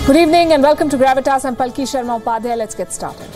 Good evening and welcome to Gravitas. I'm Palki Sharma. Upadhyay. Let's get started.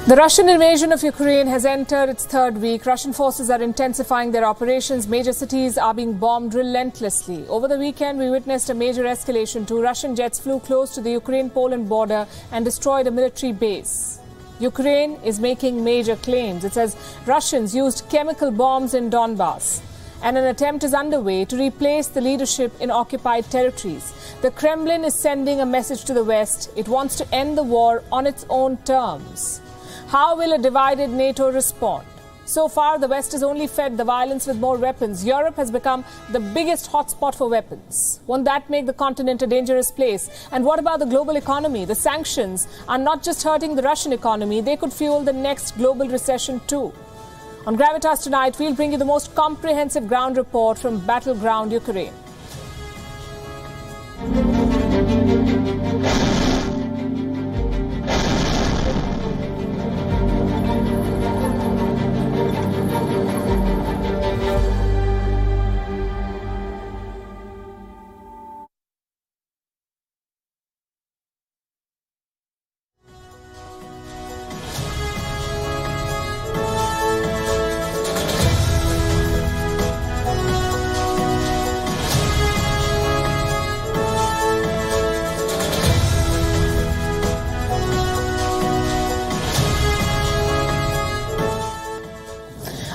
The Russian invasion of Ukraine has entered its third week. Russian forces are intensifying their operations. Major cities are being bombed relentlessly. Over the weekend, we witnessed a major escalation. 2 Russian jets flew close to the Ukraine-Poland border and destroyed a military base. Ukraine is making major claims. It says Russians used chemical bombs in Donbass, and an attempt is underway to replace the leadership in occupied territories. The Kremlin is sending a message to the West. It wants to end the war on its own terms. How will a divided NATO respond? So far, the West has only fed the violence with more weapons. Europe has become the biggest hotspot for weapons. Won't that make the continent a dangerous place? And what about the global economy? The sanctions are not just hurting the Russian economy, they could fuel the next global recession too. On Gravitas tonight, we'll bring you the most comprehensive ground report from battleground Ukraine.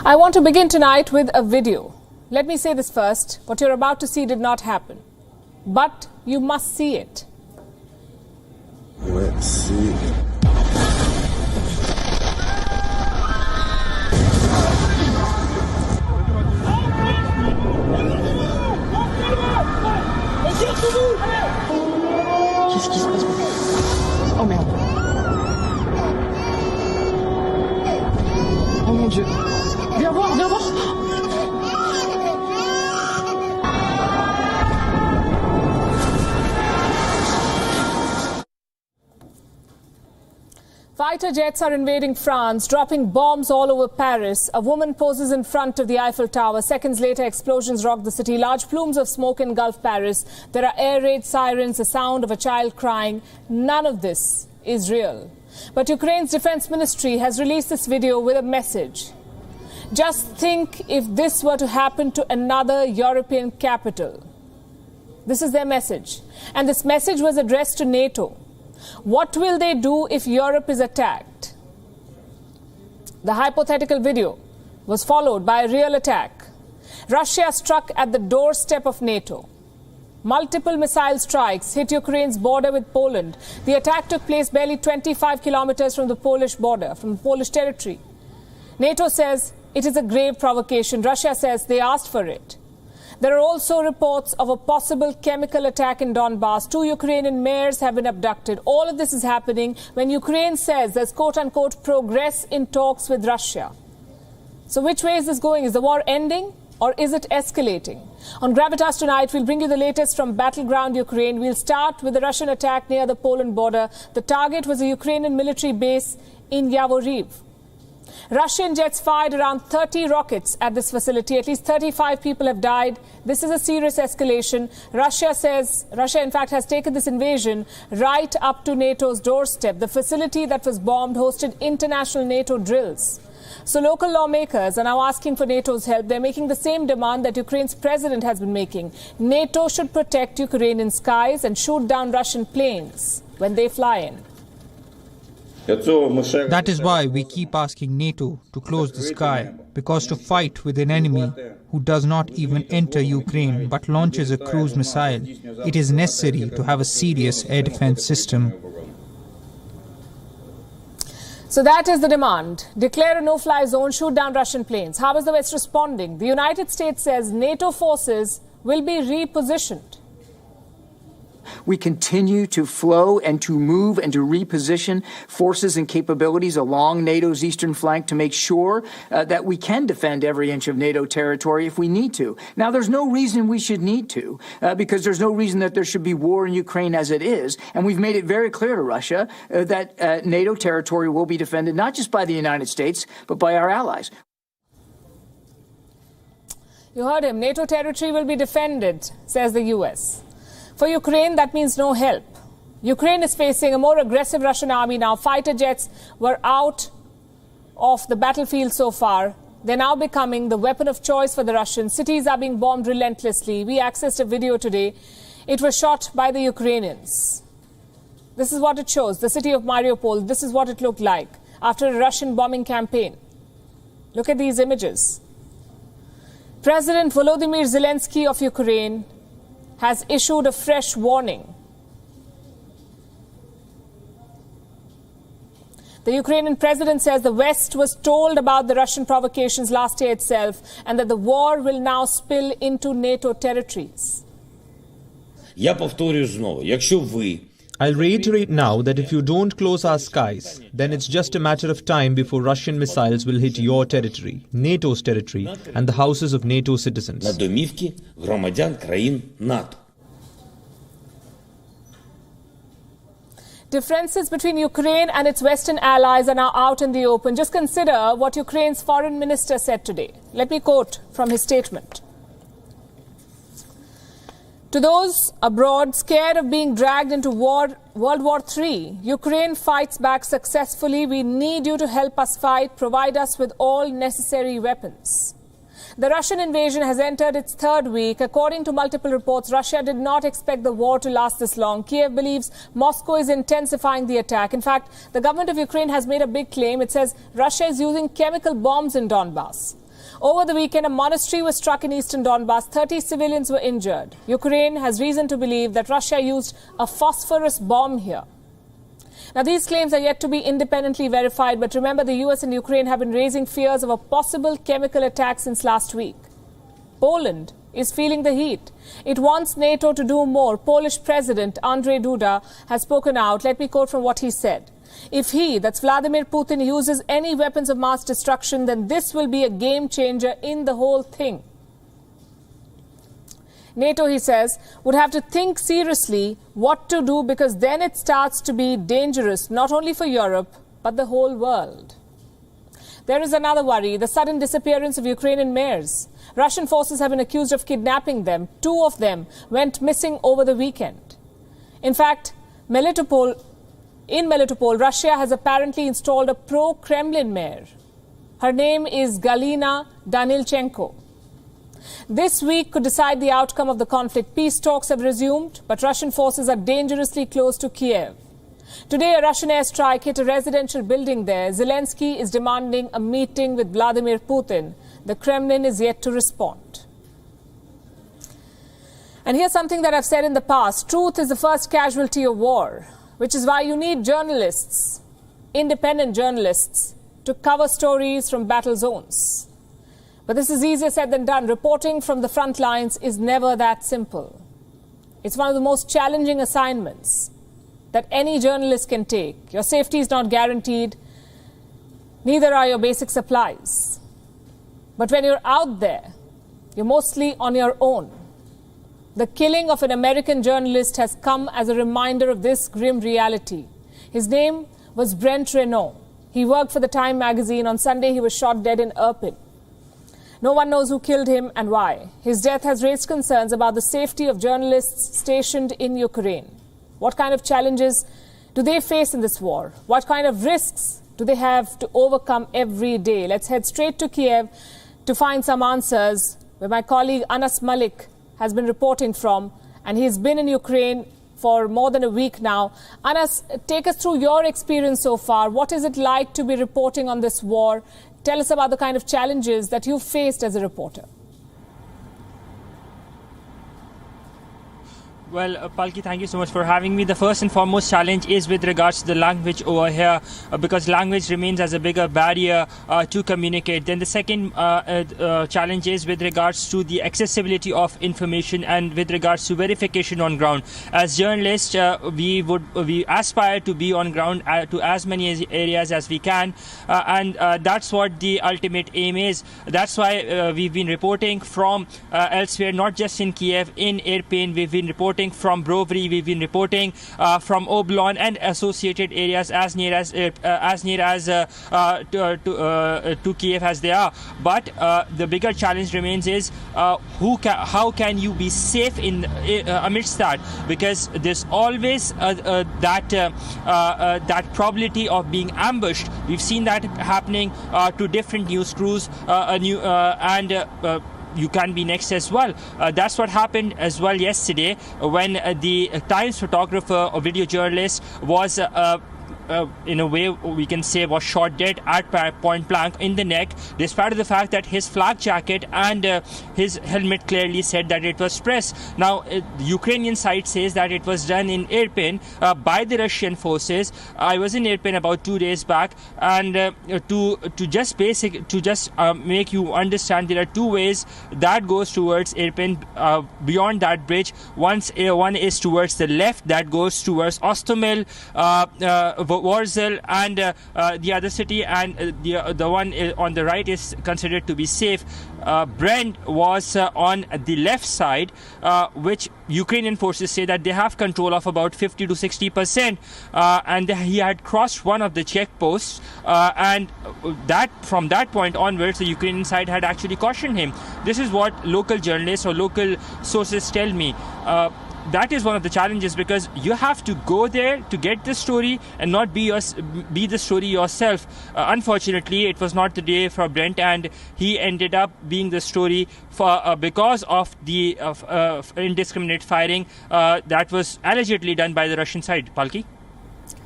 I want to begin tonight with a video. Let me say this first. What you're about to see did not happen. But you must see it. Let's see. Qu'est-ce qui se passe? Oh merde. Oh mon Dieu. Viens voir, viens voir. Fighter jets are invading France, dropping bombs all over Paris. A woman poses in front of the Eiffel Tower. Seconds later, explosions rock the city. Large plumes of smoke engulf Paris. There are air raid sirens, the sound of a child crying. None of this is real. But Ukraine's defense ministry has released this video with a message. Just think if this were to happen to another European capital. This is their message. And this message was addressed to NATO. What will they do if Europe is attacked? The hypothetical video was followed by a real attack. Russia struck at the doorstep of NATO. Multiple missile strikes hit Ukraine's border with Poland. The attack took place barely 25 kilometers from the Polish border, from the Polish territory. NATO says it is a grave provocation. Russia says they asked for it. There are also reports of a possible chemical attack in Donbass. 2 Ukrainian mayors have been abducted. All of this is happening when Ukraine says there's quote-unquote progress in talks with Russia. So which way is this going? Is the war ending or is it escalating? On Gravitas tonight, we'll bring you the latest from battleground Ukraine. We'll start with the Russian attack near the Poland border. The target was a Ukrainian military base in Yavoriv. Russian jets fired around 30 rockets at this facility. At least 35 people have died. This is a serious escalation. Russia, in fact, has taken this invasion right up to NATO's doorstep. The facility that was bombed hosted international NATO drills. So local lawmakers are now asking for NATO's help. They're making the same demand that Ukraine's president has been making. NATO should protect Ukrainian skies and shoot down Russian planes when they fly in. That is why we keep asking NATO to close the sky, because to fight with an enemy who does not even enter Ukraine but launches a cruise missile, it is necessary to have a serious air defense system. So that is the demand. Declare a no-fly zone, shoot down Russian planes. How is the West responding? The United States says NATO forces will be repositioned. We continue to flow and to move and to reposition forces and capabilities along NATO's eastern flank to make sure that we can defend every inch of NATO territory if we need to. Now, there's no reason we should need to, because there's no reason that there should be war in Ukraine as it is. And we've made it very clear to Russia that NATO territory will be defended not just by the United States, but by our allies. You heard him. NATO territory will be defended, says the U.S. For Ukraine, that means no help. Ukraine is facing a more aggressive Russian army now. Fighter jets were out of the battlefield so far. They're now becoming the weapon of choice for the Russians. Cities are being bombed relentlessly. We accessed a video today. It was shot by the Ukrainians. This is what it shows. The city of Mariupol, this is what it looked like after a Russian bombing campaign. Look at these images. President Volodymyr Zelensky of Ukraine has issued a fresh warning. The Ukrainian president says the West was told about the Russian provocations last year itself and that the war will now spill into NATO territories. I'll reiterate now that if you don't close our skies, then it's just a matter of time before Russian missiles will hit your territory, NATO's territory, and the houses of NATO citizens. Differences between Ukraine and its Western allies are now out in the open. Just consider what Ukraine's foreign minister said today. Let me quote from his statement. To those abroad scared of being dragged into World War III, Ukraine fights back successfully. We need you to help us fight, provide us with all necessary weapons. The Russian invasion has entered its third week. According to multiple reports, Russia did not expect the war to last this long. Kiev believes Moscow is intensifying the attack. In fact, the government of Ukraine has made a big claim. It says Russia is using chemical bombs in Donbass. Over the weekend, a monastery was struck in eastern Donbass. 30 civilians were injured. Ukraine has reason to believe that Russia used a phosphorus bomb here. Now, these claims are yet to be independently verified, but remember, the US and Ukraine have been raising fears of a possible chemical attack since last week. Poland is feeling the heat. It wants NATO to do more. Polish President Andrzej Duda has spoken out. Let me quote from what he said. If he, that's Vladimir Putin, uses any weapons of mass destruction, then this will be a game changer in the whole thing. NATO, he says, would have to think seriously what to do, because then it starts to be dangerous, not only for Europe, but the whole world. There is another worry, the sudden disappearance of Ukrainian mayors. Russian forces have been accused of kidnapping them. 2 of them went missing over the weekend. In fact, in Melitopol, Russia has apparently installed a pro-Kremlin mayor. Her name is Galina Danilchenko. This week could decide the outcome of the conflict. Peace talks have resumed, but Russian forces are dangerously close to Kiev. Today, a Russian airstrike hit a residential building there. Zelensky is demanding a meeting with Vladimir Putin. The Kremlin is yet to respond. And here's something that I've said in the past. Truth is the first casualty of war, which is why you need journalists, independent journalists, to cover stories from battle zones. But this is easier said than done. Reporting from the front lines is never that simple. It's one of the most challenging assignments that any journalist can take. Your safety is not guaranteed. Neither are your basic supplies. But when you're out there, you're mostly on your own. The killing of an American journalist has come as a reminder of this grim reality. His name was Brent Renaud. He worked for the Time magazine. On Sunday, he was shot dead in Irpin. No one knows who killed him and why. His death has raised concerns about the safety of journalists stationed in Ukraine. What kind of challenges do they face in this war? What kind of risks do they have to overcome every day? Let's head straight to Kiev to find some answers, where my colleague Anas Malik has been reporting from, and he's been in Ukraine for more than a week now. Anas, take us through your experience so far. What is it like to be reporting on this war? Tell us about the kind of challenges that you've faced as a reporter. Well, Palki, thank you so much for having me. The first and foremost challenge is with regards to the language over here, because language remains as a bigger barrier to communicate. Then the second challenge is with regards to the accessibility of information and with regards to verification on ground. As journalists, we aspire to be on ground to as many areas as we can, and that's what the ultimate aim is. That's why we've been reporting from elsewhere, not just in Kiev, in Irpin. We've been reporting from Brovary, we've been reporting from Oblon and associated areas as near as to Kiev as they are. But the bigger challenge remains is how can you be safe in amidst that, because there's always that probability of being ambushed. We've seen that happening to different news crews you can be next as well. That's what happened as well yesterday when the Times photographer or video journalist was in a way we can say was shot dead at point blank in the neck, despite of the fact that his flak jacket and his helmet clearly said that it was press. Now the Ukrainian side says that it was done in Irpin by the Russian forces. I was in Irpin about 2 days back, and to make you understand, there are two ways that goes towards Irpin beyond that bridge. One is towards the left, that goes towards Ostomel, Warzel and the other city, and the one on the right is considered to be safe. Brent was on the left side, which Ukrainian forces say that they have control of about 50 to 60%, and he had crossed one of the checkposts, and that from that point onwards the Ukrainian side had actually cautioned him. This is what local journalists or local sources tell me. That is one of the challenges, because you have to go there to get the story and not be the story yourself. Unfortunately, it was not the day for Brent, and he ended up being the story because of the indiscriminate firing that was allegedly done by the Russian side. Palki?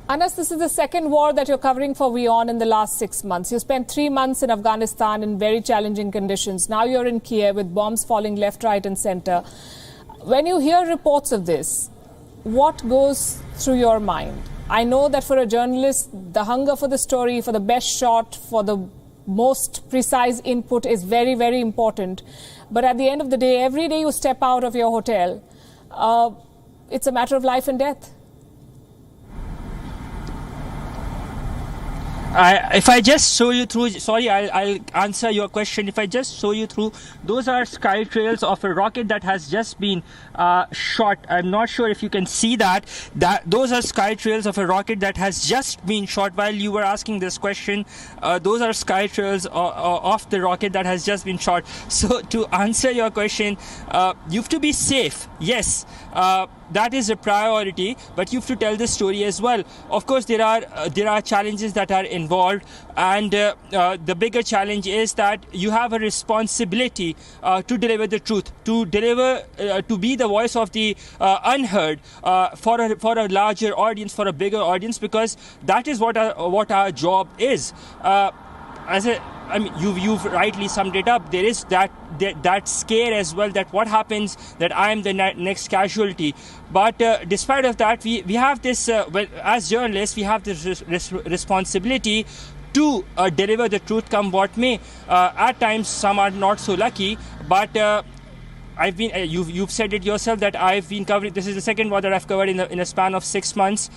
Anas, this is the second war that you're covering for WION in the last 6 months. You spent 3 months in Afghanistan in very challenging conditions. Now you're in Kiev with bombs falling left, right and center. When you hear reports of this, what goes through your mind? I know that for a journalist, the hunger for the story, for the best shot, for the most precise input is very, very important. But at the end of the day, every day you step out of your hotel, it's a matter of life and death. If I just show you through, I'll answer your question. If I just show you through, those are sky trails of a rocket that has just been shot. I'm not sure if you can see that. Those are sky trails of a rocket that has just been shot while you were asking this question. Those are sky trails of the rocket that has just been shot. So to answer your question, you have to be safe. Yes. That is a priority, but you have to tell the story as well. Of course, there are challenges that are involved, and the bigger challenge is that you have a responsibility to deliver the truth, to be the voice of the unheard for a larger audience, for a bigger audience, because that is what our job is. You've rightly summed it up. There is that scare as well, that what happens, that I am the next casualty. But despite of that, we have this, as journalists, we have this responsibility to deliver the truth come what may. At times, some are not so lucky, but I've been. You've said it yourself that I've been covering. This is the second war that I've covered in a span of 6 months.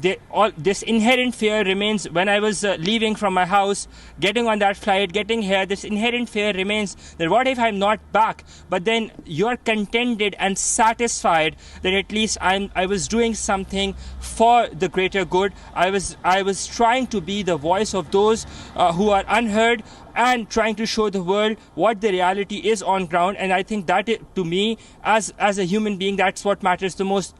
This inherent fear remains. When I was leaving from my house, getting on that flight, getting here, this inherent fear remains. That what if I'm not back? But then you're contented and satisfied that at least I was doing something for the greater good. I was trying to be the voice of those who are unheard, and trying to show the world what the reality is on ground. And I think that, to me, as a human being, that's what matters the most.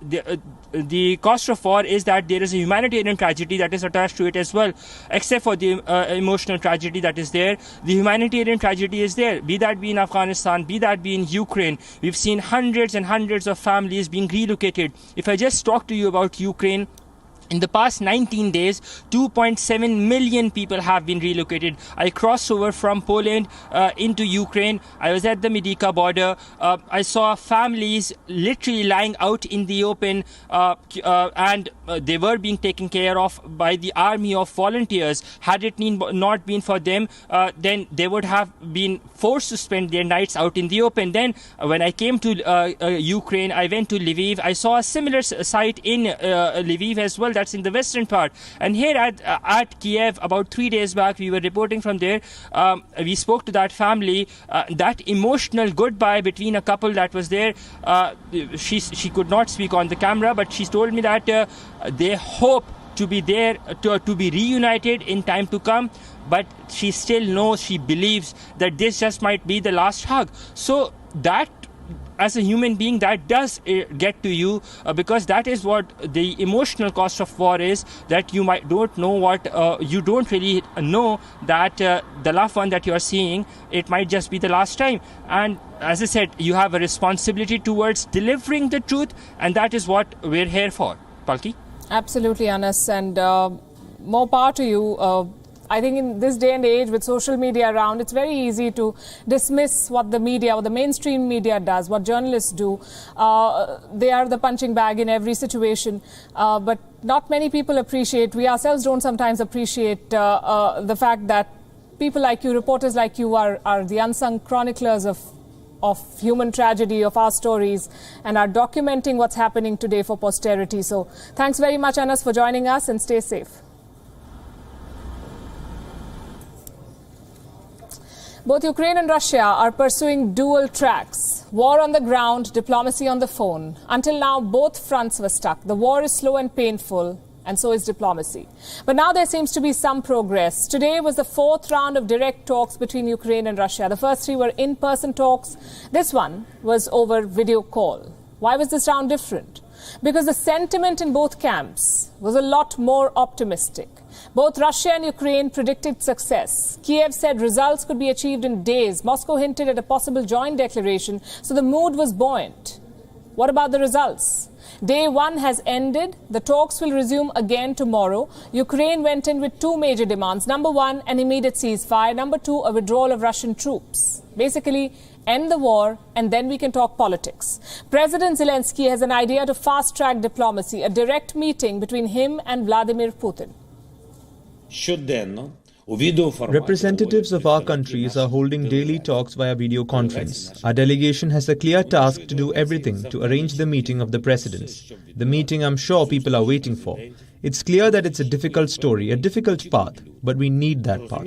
The cost of war is that there is a humanitarian tragedy that is attached to it as well. Except for the emotional tragedy that is there, the humanitarian tragedy is there. Be that be in Afghanistan, be that be in Ukraine. We've seen hundreds and hundreds of families being relocated. If I just talk to you about Ukraine, in the past 19 days, 2.7 million people have been relocated. I crossed over from Poland into Ukraine. I was at the Medica border. I saw families literally lying out in the open, and they were being taken care of by the army of volunteers. Had it not been for them, then they would have been forced to spend their nights out in the open. Then, when I came to Ukraine, I went to Lviv. I saw a similar site in Lviv as well. That's in the western part. And here at Kiev, about 3 days back, we were reporting from there. We spoke to that family. That emotional goodbye between a couple that was there. She could not speak on the camera, but she told me that they hope to be there, to be reunited in time to come. But she still knows, she believes that this just might be the last hug. So that, as a human being, that does get to you, because that is what the emotional cost of war is, that you don't really know that the loved one that you're seeing, it might just be the last time. And as I said, you have a responsibility towards delivering the truth, and that is what we're here for. Palki? Absolutely, Anas, and more power to you. I think in this day and age, with social media around, it's very easy to dismiss what the media, what the mainstream media does, what journalists do. They are the punching bag in every situation. But not many people appreciate, we ourselves don't sometimes appreciate the fact that people like you, reporters like you, are the unsung chroniclers of human tragedy, of our stories, and are documenting what's happening today for posterity. So thanks very much, Anas, for joining us, and stay safe. Both Ukraine and Russia are pursuing dual tracks. War on the ground, diplomacy on the phone. Until now, both fronts were stuck. The war is slow and painful, and so is diplomacy. But now there seems to be some progress. Today was the fourth round of direct talks between Ukraine and Russia. The first three were in-person talks. This one was over video call. Why was this round different? Because the sentiment in both camps was a lot more optimistic. Both Russia and Ukraine predicted success. Kiev said results could be achieved in days. Moscow hinted at a possible joint declaration, so the mood was buoyant. What about the results? Day one has ended. The talks will resume again tomorrow. Ukraine went in with two major demands. Number one, an immediate ceasefire. Number two, a withdrawal of Russian troops. Basically, end the war, and then we can talk politics. President Zelensky has an idea to fast-track diplomacy, a direct meeting between him and Vladimir Putin. Representatives of our countries are holding daily talks via video conference. Our delegation has a clear task to do everything to arrange the meeting of the presidents. The meeting I'm sure people are waiting for. It's clear that it's a difficult story, a difficult path, but we need that path.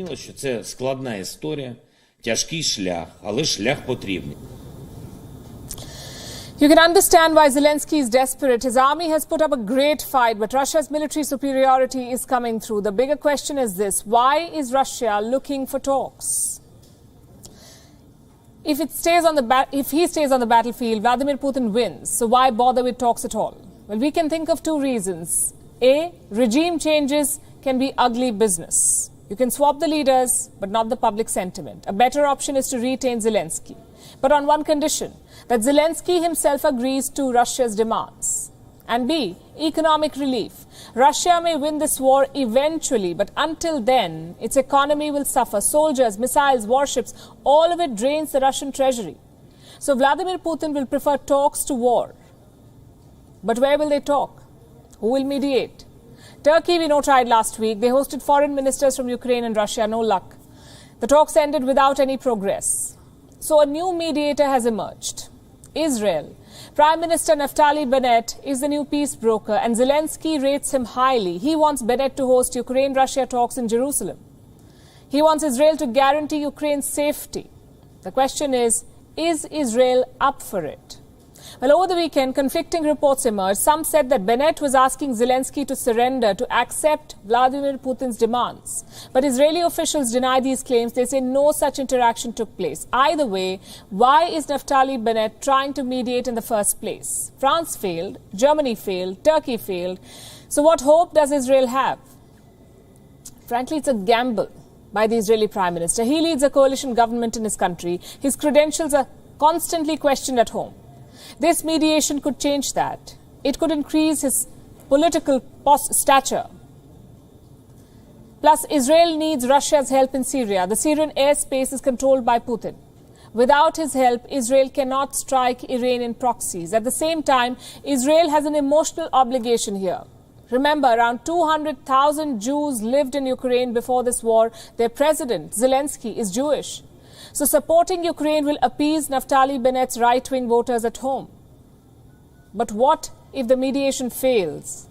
You can understand why Zelensky is desperate. His army has put up a great fight, but Russia's military superiority is coming through. The bigger question is this: why is Russia looking for talks? If he stays on the battlefield, Vladimir Putin wins. So why bother with talks at all? Well, we can think of two reasons. A, regime changes can be ugly business. You can swap the leaders, but not the public sentiment. A better option is to retain Zelensky, but on one condition, that Zelensky himself agrees to Russia's demands. And B, economic relief. Russia may win this war eventually, but until then, its economy will suffer. Soldiers, missiles, warships, all of it drains the Russian treasury. So Vladimir Putin will prefer talks to war. But where will they talk? Who will mediate? Turkey, we know, tried last week. They hosted foreign ministers from Ukraine and Russia. No luck. The talks ended without any progress. So a new mediator has emerged. Israel. Prime Minister Naftali Bennett is the new peace broker, and Zelensky rates him highly. He wants Bennett to host Ukraine-Russia talks in Jerusalem. He wants Israel to guarantee Ukraine's safety. The question is Israel up for it? Well, over the weekend, conflicting reports emerged. Some said that Bennett was asking Zelensky to surrender, to accept Vladimir Putin's demands. But Israeli officials deny these claims. They say no such interaction took place. Either way, why is Naftali Bennett trying to mediate in the first place? France failed, Germany failed, Turkey failed. So what hope does Israel have? Frankly, it's a gamble by the Israeli Prime Minister. He leads a coalition government in his country. His credentials are constantly questioned at home. This mediation could change that. It could increase his political stature. Plus, Israel needs Russia's help in Syria. The Syrian airspace is controlled by Putin. Without his help, Israel cannot strike Iranian proxies. At the same time, Israel has an emotional obligation here. Remember, around 200,000 Jews lived in Ukraine before this war. Their president, Zelensky, is Jewish. So supporting Ukraine will appease Naftali Bennett's right-wing voters at home. But what if the mediation fails?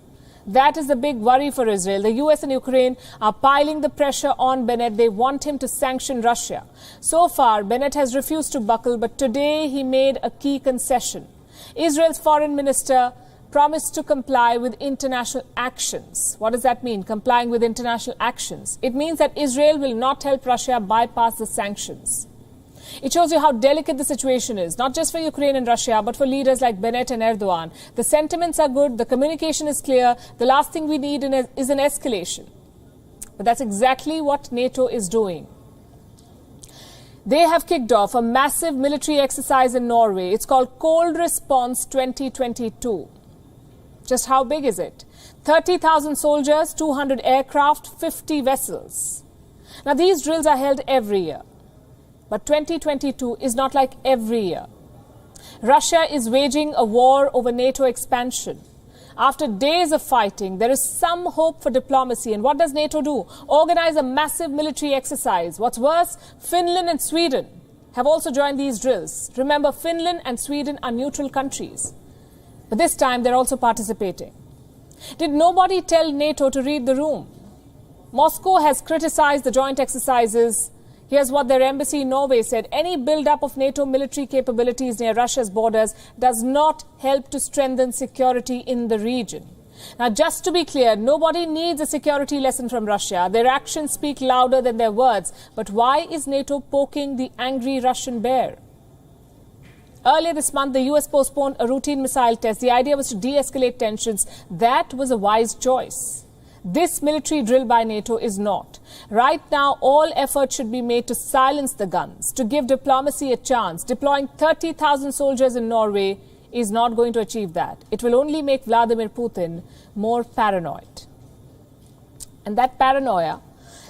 That is the big worry for Israel. The US and Ukraine are piling the pressure on Bennett. They want him to sanction Russia. So far, Bennett has refused to buckle, but today he made a key concession. Israel's foreign minister promised to comply with international actions. What does that mean, complying with international actions? It means that Israel will not help Russia bypass the sanctions. It shows you how delicate the situation is, not just for Ukraine and Russia, but for leaders like Bennett and Erdogan. The sentiments are good, the communication is clear, the last thing we need is an escalation. But that's exactly what NATO is doing. They have kicked off a massive military exercise in Norway. It's called Cold Response 2022. Just how big is it? 30,000 soldiers, 200 aircraft, 50 vessels. Now, these drills are held every year. But 2022 is not like every year. Russia is waging a war over NATO expansion. After days of fighting, there is some hope for diplomacy. And what does NATO do? Organize a massive military exercise. What's worse, Finland and Sweden have also joined these drills. Remember, Finland and Sweden are neutral countries. But this time, they're also participating. Did nobody tell NATO to read the room? Moscow has criticized the joint exercises. Here's what their embassy in Norway said. Any build-up of NATO military capabilities near Russia's borders does not help to strengthen security in the region. Now, just to be clear, nobody needs a security lesson from Russia. Their actions speak louder than their words. But why is NATO poking the angry Russian bear? Earlier this month, the US postponed a routine missile test. The idea was to de-escalate tensions. That was a wise choice. This military drill by NATO is not. Right now, all efforts should be made to silence the guns, to give diplomacy a chance. Deploying 30,000 soldiers in Norway is not going to achieve that. It will only make Vladimir Putin more paranoid. And that paranoia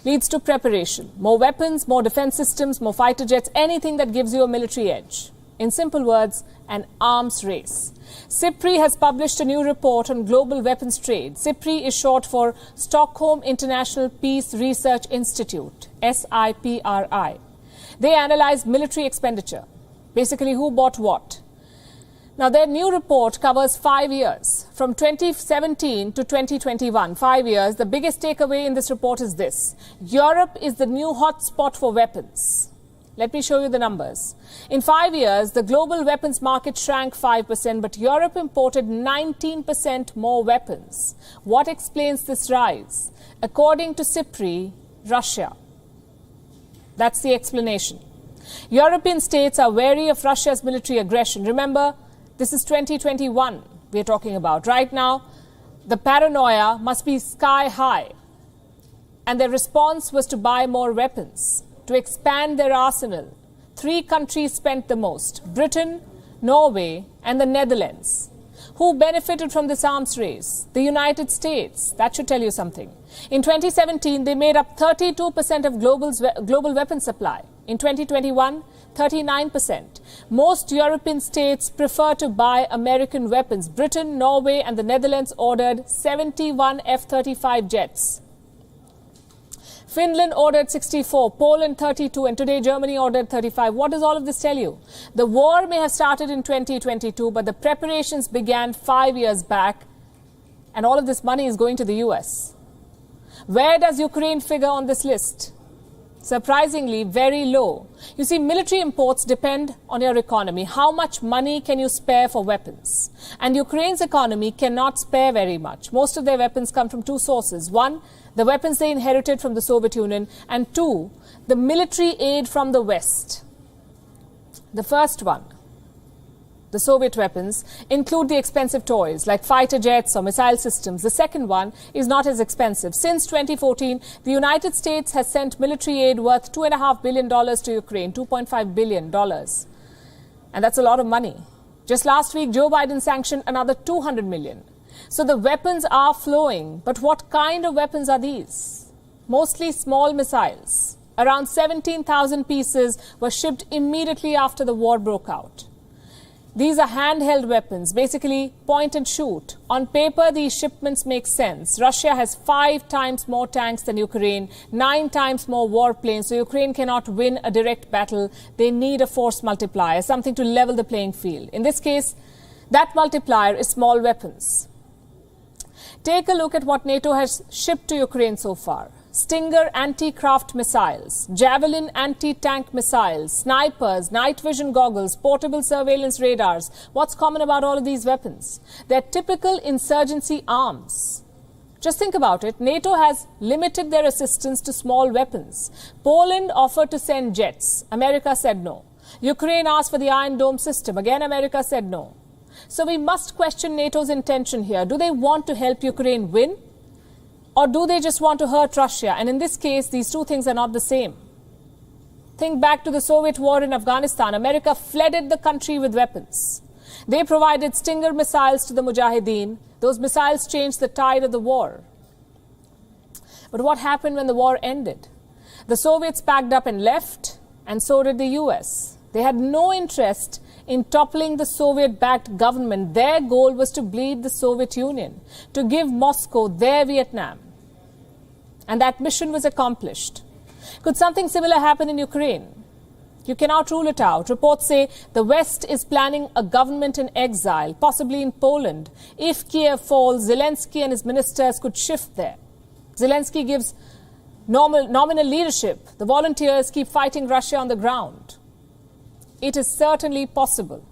leads to preparation. More weapons, more defense systems, more fighter jets, anything that gives you a military edge. In simple words, an arms race. SIPRI has published a new report on global weapons trade. SIPRI is short for Stockholm International Peace Research Institute, SIPRI. They analyze military expenditure, basically who bought what. Now, their new report covers 5 years, from 2017 to 2021, 5 years. The biggest takeaway in this report is this. Europe is the new hotspot for weapons. Let me show you the numbers. In 5 years, the global weapons market shrank 5%, but Europe imported 19% more weapons. What explains this rise? According to SIPRI, Russia. That's the explanation. European states are wary of Russia's military aggression. Remember, this is 2021 we're talking about. Right now, the paranoia must be sky high. And their response was to buy more weapons, to expand their arsenal. 3 countries spent the most: Britain, Norway, and the Netherlands. Who benefited from this arms race? The United States. That should tell you something. In 2017, they made up 32% of global weapon supply. In 2021, 39%. Most European states prefer to buy American weapons. Britain, Norway, and the Netherlands ordered 71 F-35 jets. Finland ordered 64, Poland 32, and today Germany ordered 35. What does all of this tell you? The war may have started in 2022, but the preparations began 5 years back, and all of this money is going to the US. Where does Ukraine figure on this list? Surprisingly, very low. You see, military imports depend on your economy. How much money can you spare for weapons? And Ukraine's economy cannot spare very much. Most of their weapons come from two sources. One, the weapons they inherited from the Soviet Union, and two, the military aid from the West. The first one, the Soviet weapons, include the expensive toys like fighter jets or missile systems. The second one is not as expensive. Since 2014, the United States has sent military aid worth $2.5 billion to Ukraine, $2.5 billion. And that's a lot of money. Just last week, Joe Biden sanctioned another $200 million. So the weapons are flowing. But what kind of weapons are these? Mostly small missiles. Around 17,000 pieces were shipped immediately after the war broke out. These are handheld weapons, basically point and shoot. On paper, these shipments make sense. Russia has 5 times more tanks than Ukraine, 9 times more warplanes, so Ukraine cannot win a direct battle. They need a force multiplier, something to level the playing field. In this case, that multiplier is small weapons. Take a look at what NATO has shipped to Ukraine so far. Stinger anti-craft missiles, Javelin anti-tank missiles, snipers, night vision goggles, portable surveillance radars. What's common about all of these weapons? They're typical insurgency arms. Just think about it. NATO has limited their assistance to small weapons. Poland offered to send jets. America said no. Ukraine asked for the Iron Dome system. Again, America said no. So we must question NATO's intention here. Do they want to help Ukraine win? Or do they just want to hurt Russia? And in this case, these two things are not the same. Think back to the Soviet war in Afghanistan. America flooded the country with weapons. They provided Stinger missiles to the Mujahideen. Those missiles changed the tide of the war. But what happened when the war ended? The Soviets packed up and left, and so did the US. They had no interest in toppling the Soviet-backed government. Their goal was to bleed the Soviet Union, to give Moscow their Vietnam. And that mission was accomplished. Could something similar happen in Ukraine? You cannot rule it out. Reports say the West is planning a government in exile, possibly in Poland. If Kiev falls, Zelensky and his ministers could shift there. Zelensky gives nominal leadership. The volunteers keep fighting Russia on the ground. It is certainly possible.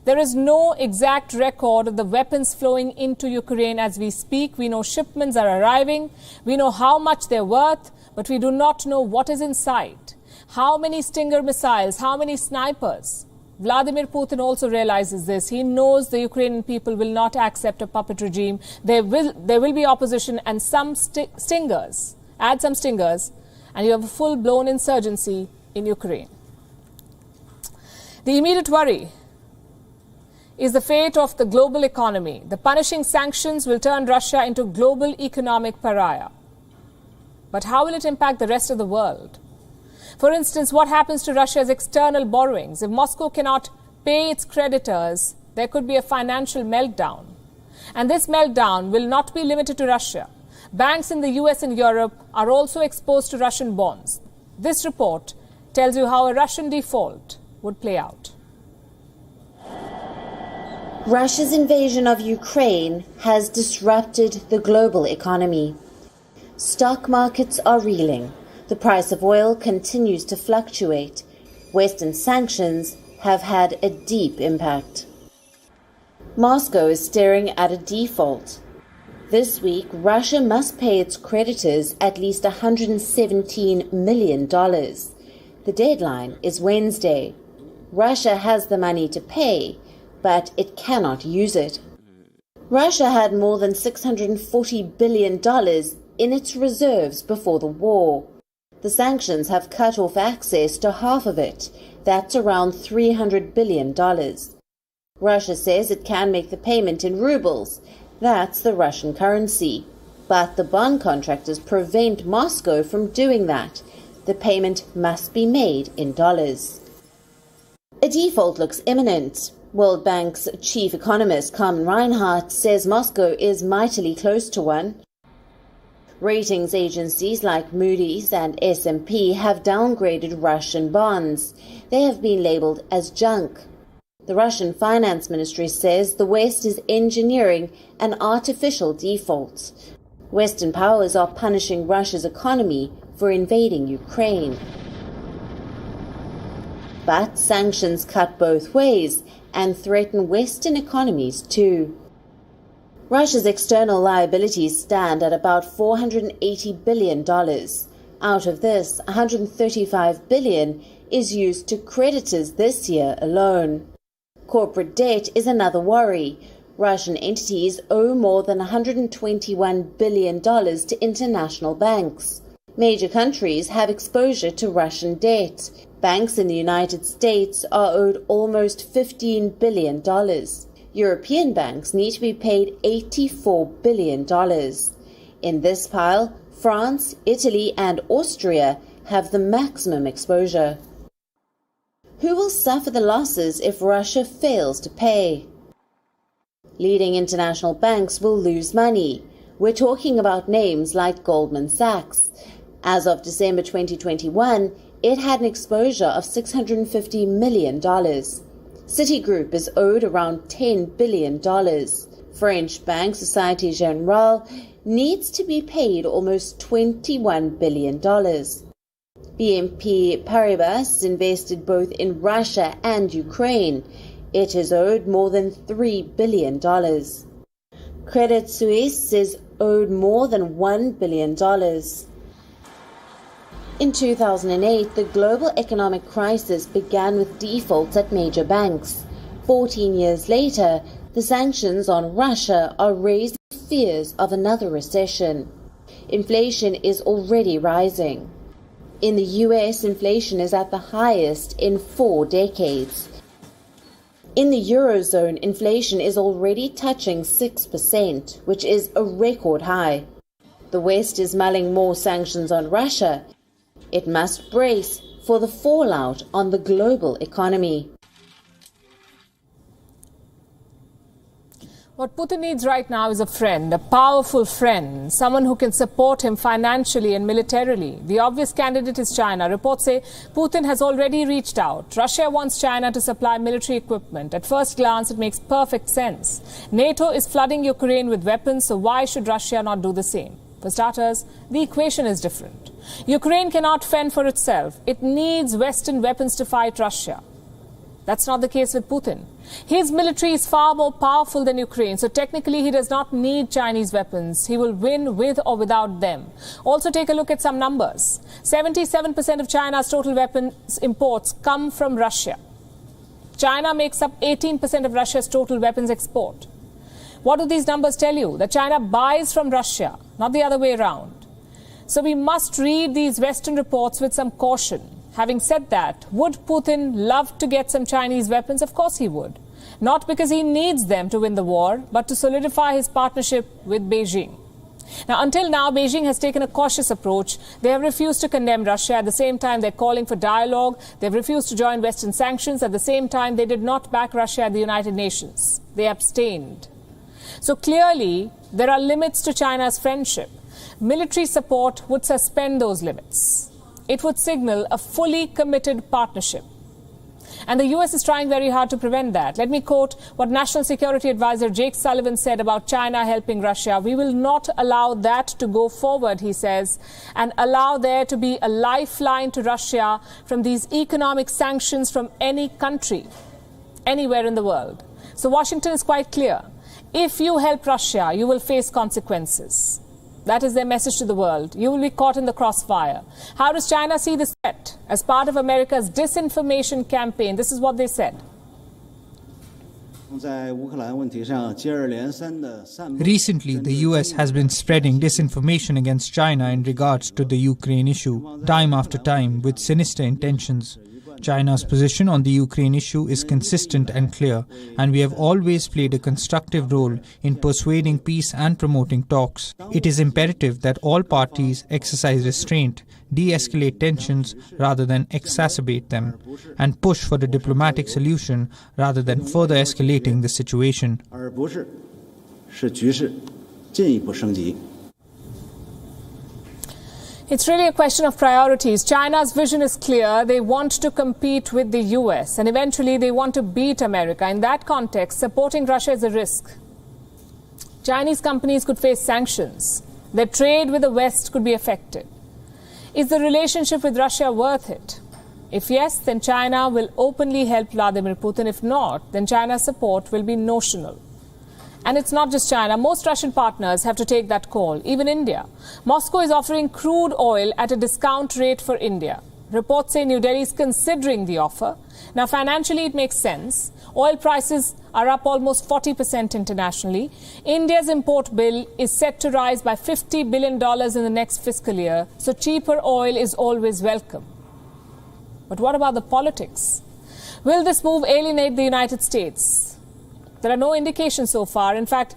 There is no exact record of the weapons flowing into Ukraine as we speak. We know shipments are arriving. We know how much they're worth, but we do not know what is inside. How many Stinger missiles? How many snipers? Vladimir Putin also realizes this. He knows the Ukrainian people will not accept a puppet regime. There will be opposition and some stingers. Add some stingers, and you have a full-blown insurgency in Ukraine. The immediate worry is the fate of the global economy. The punishing sanctions will turn Russia into global economic pariah. But how will it impact the rest of the world? For instance, what happens to Russia's external borrowings? If Moscow cannot pay its creditors, there could be a financial meltdown. And this meltdown will not be limited to Russia. Banks in the US and Europe are also exposed to Russian bonds. This report tells you how a Russian default would play out. Russia's invasion of Ukraine has disrupted the global economy. Stock markets are reeling. The price of oil continues to fluctuate. Western sanctions have had a deep impact. Moscow is staring at a default. This week, Russia must pay its creditors at least $117 million. The deadline is Wednesday. Russia has the money to pay, but it cannot use it. Russia had more than $640 billion in its reserves before the war. The sanctions have cut off access to half of it. That's around $300 billion. Russia says it can make the payment in rubles. That's the Russian currency. But the bond contractors prevent Moscow from doing that. The payment must be made in dollars. A default looks imminent. World Bank's chief economist Carmen Reinhardt says Moscow is mightily close to one. Ratings agencies like Moody's and S&P have downgraded Russian bonds. They have been labeled as junk. The Russian Finance Ministry says the West is engineering an artificial default. Western powers are punishing Russia's economy for invading Ukraine. But sanctions cut both ways and threaten Western economies too. Russia's external liabilities stand at about $480 billion. Out of this, $135 billion is used to creditors this year alone. Corporate debt is another worry. Russian entities owe more than $121 billion to international banks. Major countries have exposure to Russian debt. Banks in the United States are owed almost $15 billion. European banks need to be paid $84 billion. In this pile, France, Italy and Austria have the maximum exposure. Who will suffer the losses if Russia fails to pay? Leading international banks will lose money. We're talking about names like Goldman Sachs. As of December 2021, it had an exposure of $650 million. Citigroup is owed around $10 billion. French bank Société Générale needs to be paid almost $21 billion. BNP Paribas invested both in Russia and Ukraine. It is owed more than $3 billion. Credit Suisse is owed more than $1 billion. In 2008, the global economic crisis began with defaults at major banks. 14 years later, the sanctions on Russia are raising fears of another recession. Inflation is already rising. In the US, inflation is at the highest in 4 decades. In the Eurozone, inflation is already touching 6%, which is a record high. The West is mulling more sanctions on Russia. It must brace for the fallout on the global economy. What Putin needs right now is a friend, a powerful friend, someone who can support him financially and militarily. The obvious candidate is China. Reports say Putin has already reached out. Russia wants China to supply military equipment. At first glance, it makes perfect sense. NATO is flooding Ukraine with weapons, so why should Russia not do the same? For starters, the equation is different. Ukraine cannot fend for itself. It needs Western weapons to fight Russia. That's not the case with Putin. His military is far more powerful than Ukraine, so technically he does not need Chinese weapons. He will win with or without them. Also take a look at some numbers. 77% of China's total weapons imports come from Russia. China makes up 18% of Russia's total weapons export. What do these numbers tell you? That China buys from Russia, not the other way around. So we must read these Western reports with some caution. Having said that, would Putin love to get some Chinese weapons? Of course he would. Not because he needs them to win the war, but to solidify his partnership with Beijing. Now, until now, Beijing has taken a cautious approach. They have refused to condemn Russia. At the same time, they're calling for dialogue. They've refused to join Western sanctions. At the same time, they did not back Russia at the United Nations. They abstained. So clearly, there are limits to China's friendship. Military support would suspend those limits. It would signal a fully committed partnership. And the US is trying very hard to prevent that. Let me quote what National Security Advisor Jake Sullivan said about China helping Russia. We will not allow that to go forward, he says, and allow there to be a lifeline to Russia from these economic sanctions from any country, anywhere in the world. So Washington is quite clear. If you help Russia, you will face consequences. That is their message to the world. You will be caught in the crossfire. How does China see this threat? As part of America's disinformation campaign, this is what they said. Recently, the US has been spreading disinformation against China in regards to the Ukraine issue, time after time, with sinister intentions. China's position on the Ukraine issue is consistent and clear, and we have always played a constructive role in persuading peace and promoting talks. It is imperative that all parties exercise restraint, de-escalate tensions rather than exacerbate them, and push for a diplomatic solution rather than further escalating the situation. It's really a question of priorities. China's vision is clear. They want to compete with the US and eventually they want to beat America. In that context, supporting Russia is a risk. Chinese companies could face sanctions. Their trade with the West could be affected. Is the relationship with Russia worth it? If yes, then China will openly help Vladimir Putin. If not, then China's support will be notional. And it's not just China. Most Russian partners have to take that call, even India. Moscow is offering crude oil at a discount rate for India. Reports say New Delhi is considering the offer. Now, financially, it makes sense. Oil prices are up almost 40% internationally. India's import bill is set to rise by $50 billion in the next fiscal year. So cheaper oil is always welcome. But what about the politics? Will this move alienate the United States? There are no indications so far. In fact,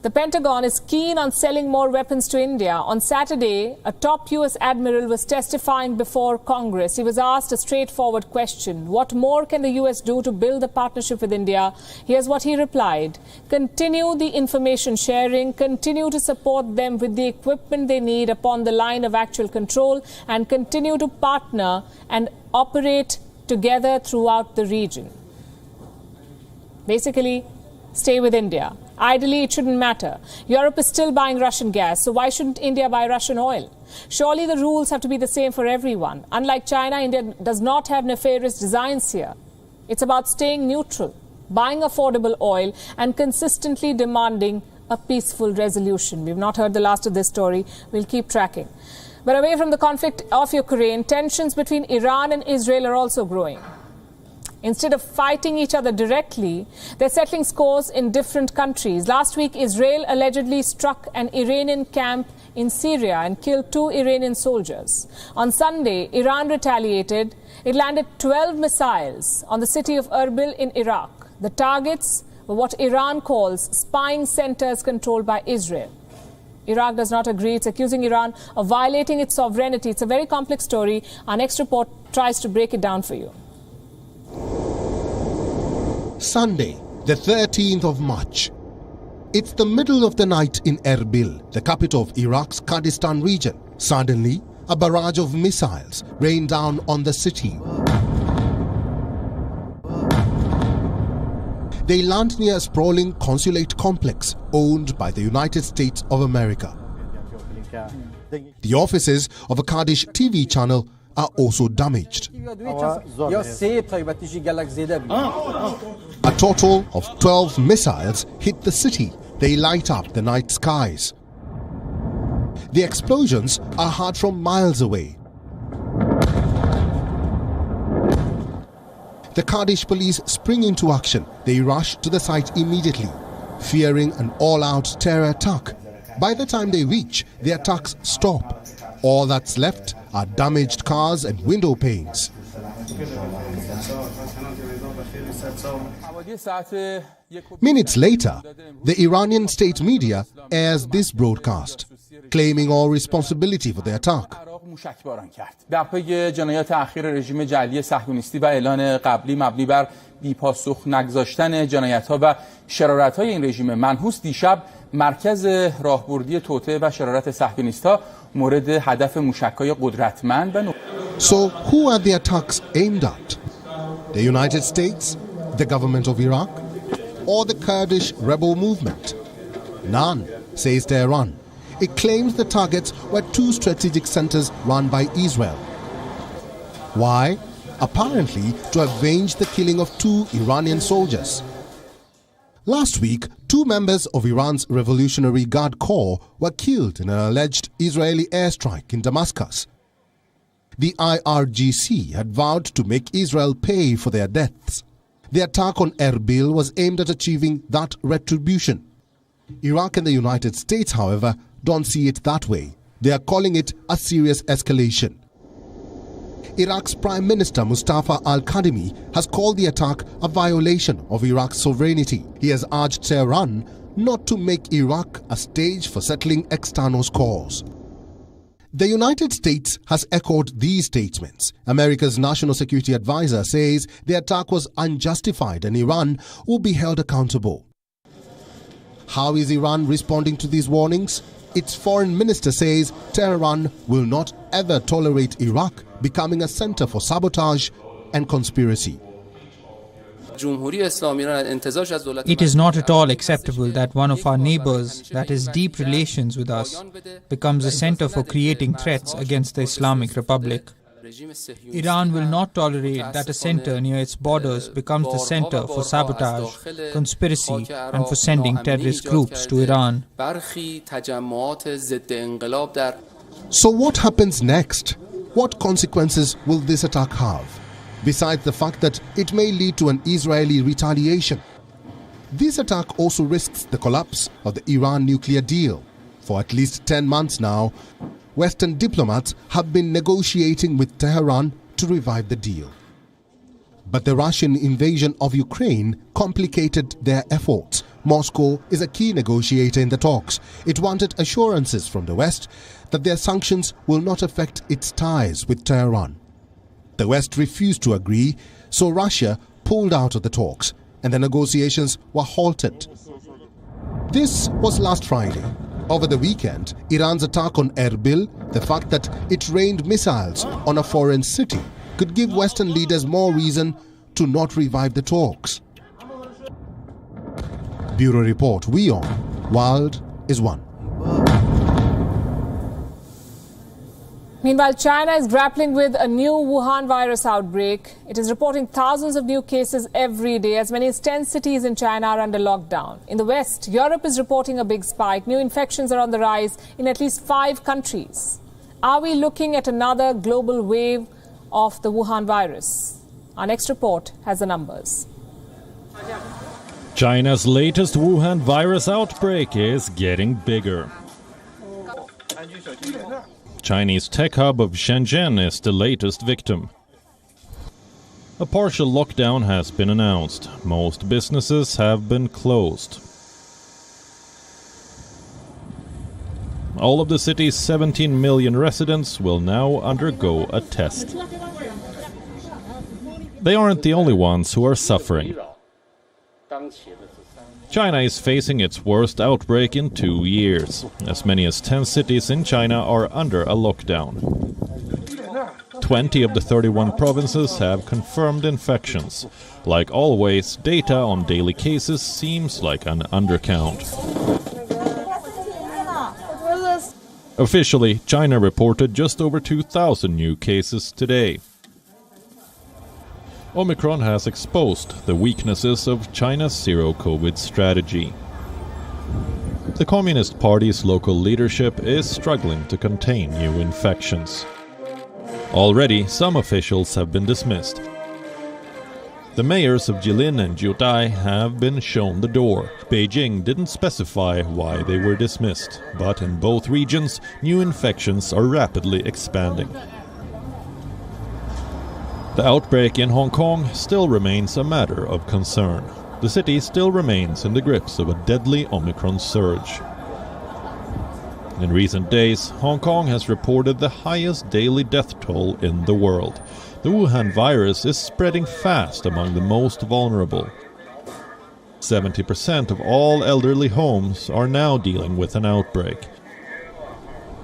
the Pentagon is keen on selling more weapons to India. On Saturday, a top US admiral was testifying before Congress. He was asked a straightforward question. What more can the US do to build a partnership with India? Here's what he replied. Continue the information sharing, continue to support them with the equipment they need upon the line of actual control, and continue to partner and operate together throughout the region. Basically, stay with India. Ideally, it shouldn't matter. Europe is still buying Russian gas, so why shouldn't India buy Russian oil? Surely the rules have to be the same for everyone. Unlike China, India does not have nefarious designs here. It's about staying neutral, buying affordable oil, and consistently demanding a peaceful resolution. We've not heard the last of this story. We'll keep tracking. But away from the conflict of Ukraine, tensions between Iran and Israel are also growing. Instead of fighting each other directly, they're settling scores in different countries. Last week, Israel allegedly struck an Iranian camp in Syria and killed 2 Iranian soldiers. On Sunday, Iran retaliated. It landed 12 missiles on the city of Erbil in Iraq. The targets were what Iran calls spying centers controlled by Israel. Iraq does not agree. It's accusing Iran of violating its sovereignty. It's a very complex story. Our next report tries to break it down for you. Sunday, the 13th of March. It's the middle of the night in Erbil, the capital of Iraq's Kurdistan region. Suddenly, a barrage of missiles rained down on the city. They land near a sprawling consulate complex owned by the United States of America. The offices of a Kurdish TV channel are also damaged. A total of 12 missiles hit the city. They light up the night skies. The explosions are heard from miles away. The Kurdish police spring into action. They rush to the site immediately, fearing an all-out terror attack. By the time they reach, the attacks stop. All that's left are damaged cars and window panes. Minutes later, the Iranian state media airs this broadcast, claiming all responsibility for the attack. در پی جنایات اخیر رژیم جعلی صهیونیستی و اعلان قبلی مبنی بر بی‌پاسخ نگذاشتن جنایت‌ها و شرارت‌های این رژیم منحوس، دیشب مرکز راهبردی توطئه و شرارت صهیونیست‌ها مورد هدف موشک‌های قدرتمند و So who are the attacks aimed at? The United States, the government of Iraq, or the Kurdish rebel movement? None, says Tehran. It claims the targets were 2 strategic centers run by Israel. Why? Apparently to avenge the killing of 2 Iranian soldiers. Last week, 2 members of Iran's Revolutionary Guard Corps were killed in an alleged Israeli airstrike in Damascus. The IRGC had vowed to make Israel pay for their deaths. The attack on Erbil was aimed at achieving that retribution. Iraq and the United States, however, don't see it that way. They are calling it a serious escalation. Iraq's Prime Minister Mustafa al-Kadhimi has called the attack a violation of Iraq's sovereignty. He has urged Tehran not to make Iraq a stage for settling external scores. The United States has echoed these statements. America's National Security Advisor says the attack was unjustified and Iran will be held accountable. How is Iran responding to these warnings? its foreign minister says Tehran will not ever tolerate Iraq becoming a center for sabotage and conspiracy. It is not at all acceptable that one of our neighbors that has deep relations with us becomes a center for creating threats against the Islamic Republic. Iran will not tolerate that a center near its borders becomes the center for sabotage, conspiracy, and for sending terrorist groups to Iran. So what happens next? What consequences will this attack have, besides the fact that it may lead to an Israeli retaliation? This attack also risks the collapse of the Iran nuclear deal. For at least 10 months now, Western diplomats have been negotiating with Tehran to revive the deal. But the Russian invasion of Ukraine complicated their efforts. Moscow is a key negotiator in the talks. It wanted assurances from the West that their sanctions will not affect its ties with Tehran. The West refused to agree, so Russia pulled out of the talks and the negotiations were halted. This was last Friday. Over the weekend, Iran's attack on Erbil, the fact that it rained missiles on a foreign city, could give Western leaders more reason to not revive the talks. Bureau Report, WION, World is One. Meanwhile, China is grappling with a new Wuhan virus outbreak. It is reporting thousands of new cases every day. As many as 10 cities in China are under lockdown. In the West, Europe is reporting a big spike. New infections are on the rise in at least 5 countries. Are we looking at another global wave of the Wuhan virus? Our next report has the numbers. China's latest Wuhan virus outbreak is getting bigger. Chinese tech hub of Shenzhen is the latest victim. A partial lockdown has been announced. Most businesses have been closed. All of the city's 17 million residents will now undergo a test. They aren't the only ones who are suffering. China is facing its worst outbreak in 2 years. As many as 10 cities in China are under a lockdown. 20 of the 31 provinces have confirmed infections. Like always, data on daily cases seems like an undercount. Officially, China reported just over 2,000 new cases today. Omicron has exposed the weaknesses of China's zero-COVID strategy. The Communist Party's local leadership is struggling to contain new infections. Already, some officials have been dismissed. The mayors of Jilin and Jiutai have been shown the door. Beijing didn't specify why they were dismissed, but in both regions, new infections are rapidly expanding. The outbreak in Hong Kong still remains a matter of concern. The city still remains in the grips of a deadly Omicron surge. In recent days, Hong Kong has reported the highest daily death toll in the world. The Wuhan virus is spreading fast among the most vulnerable. 70% of all elderly homes are now dealing with an outbreak.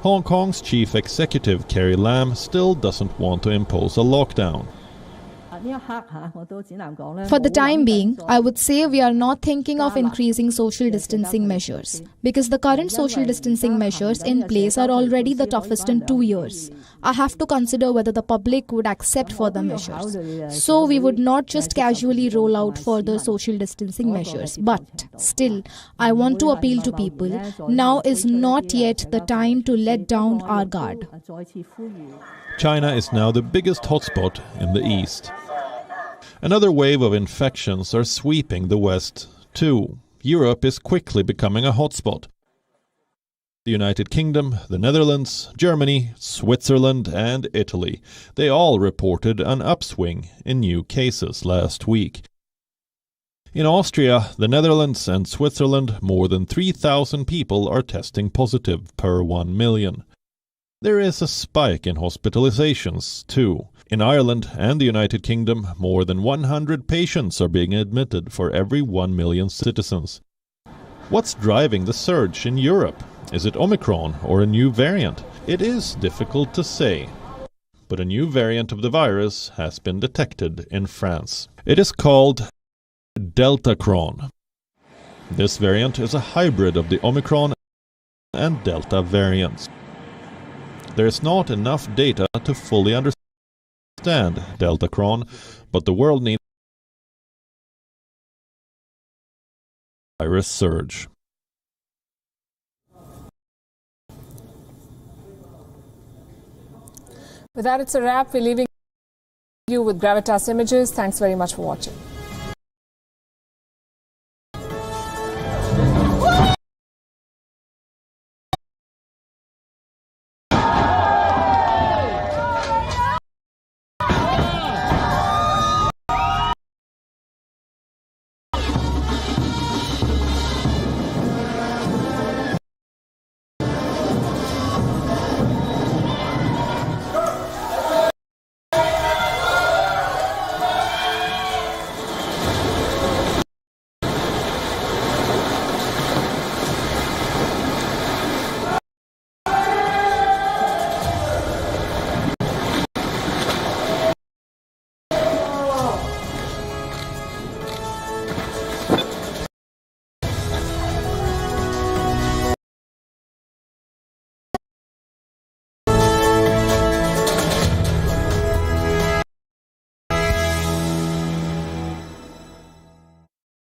Hong Kong's chief executive Carrie Lam still doesn't want to impose a lockdown. For the time being, I would say we are not thinking of increasing social distancing measures because the current social distancing measures in place are already the toughest in 2 years. I have to consider whether the public would accept further measures. So we would not just casually roll out further social distancing measures. But still, I want to appeal to people. Now is not yet the time to let down our guard. China is now the biggest hotspot in the East. Another wave of infections are sweeping the West, too. Europe is quickly becoming a hotspot. The United Kingdom, the Netherlands, Germany, Switzerland and Italy, they all reported an upswing in new cases last week. In Austria, the Netherlands and Switzerland, more than 3,000 people are testing positive per 1 million. There is a spike in hospitalizations, too. In Ireland and the United Kingdom, more than 100 patients are being admitted for every 1 million citizens. What's driving the surge in Europe? Is it Omicron or a new variant? It is difficult to say. But a new variant of the virus has been detected in France. It is called Deltacron. This variant is a hybrid of the Omicron and Delta variants. There is not enough data to fully understand Deltacron, but the world needs a virus surge. With that, it's a wrap. We're leaving you with Gravitas Images. Thanks very much for watching.